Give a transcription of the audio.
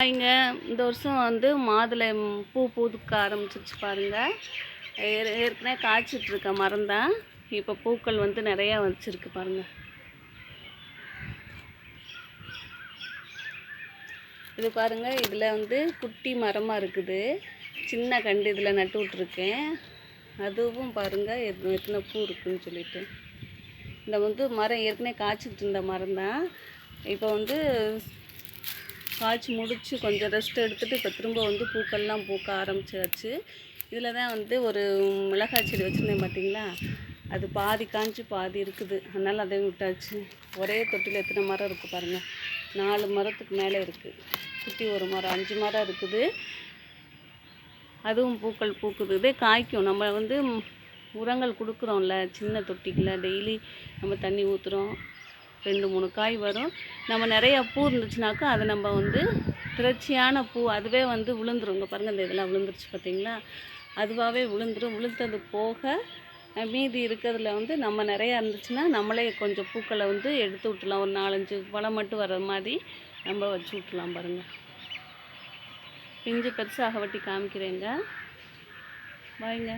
இங்க இந்த வருஷம் வந்து மாதுளை பூ பூக்க ஆரம்பிச்சிருச்சு பாருங்கள். ஏற்கனவே காய்ச்சிட்டு இருக்க மரம் தான். இப்போ பூக்கள் வந்து நிறையா வச்சிருக்கு பாருங்கள். இது பாருங்கள், இதில் வந்து குட்டி மரமாக இருக்குது. சின்ன கண்டு இதில் நட்டு விட்ருக்கேன். அதுவும் பாருங்கள் எத்தனை பூ இருக்குதுன்னு சொல்லிட்டு. இந்த வந்து மரம் ஏற்கனவே காய்ச்சிக்கிட்டு இருந்த மரம் தான். இப்போ வந்து காய்ச்சி முடித்து கொஞ்சம் ரெஸ்ட் எடுத்துகிட்டு இப்போ திரும்ப வந்து பூக்கள்லாம் பூக்க ஆரம்பிச்சாச்சு. இதில் தான் வந்து ஒரு மிளகாய் செடி வச்சுருந்தேன் பார்த்தீங்களா, அது பாதி காய்ச்சி பாதி இருக்குது. அதனால் அதையும் விட்டாச்சு. ஒரே தொட்டியில் எத்தனை மரம் இருக்குது பாருங்கள். 4 மரத்துக்கு மேலே இருக்குது. குட்டி ஒரு மரம் 5 மரம் இருக்குது. அதுவும் பூக்கள் பூக்குது. இதே காய்க்கும். நம்ம வந்து உரங்கள் கொடுக்குறோம்ல சின்ன தொட்டிக்குள்ள, டெய்லி நம்ம தண்ணி ஊற்றுறோம். 2-3 காய் வரும். நம்ம நிறையா பூ இருந்துச்சுனாக்கா அதை நம்ம வந்து திரட்சியான பூ அதுவே வந்து விழுந்துரும். இங்கே பாருங்கள், இந்த இதெல்லாம் விழுந்துருச்சு பார்த்தீங்களா, அதுவாகவே விழுந்துடும். விழுந்தது போக மீதி இருக்கிறதுல வந்து நம்ம நிறையா இருந்துச்சுன்னா நம்மளே கொஞ்சம் பூக்களை வந்து எடுத்து விட்டுலாம். ஒரு 4-5 பழம் மட்டும் வர மாதிரி நம்ம வச்சு விட்டுலாம் பாருங்கள். பிஞ்சு பெருசாக வெட்டி காமிக்கிறேங்க. பாய்ங்க.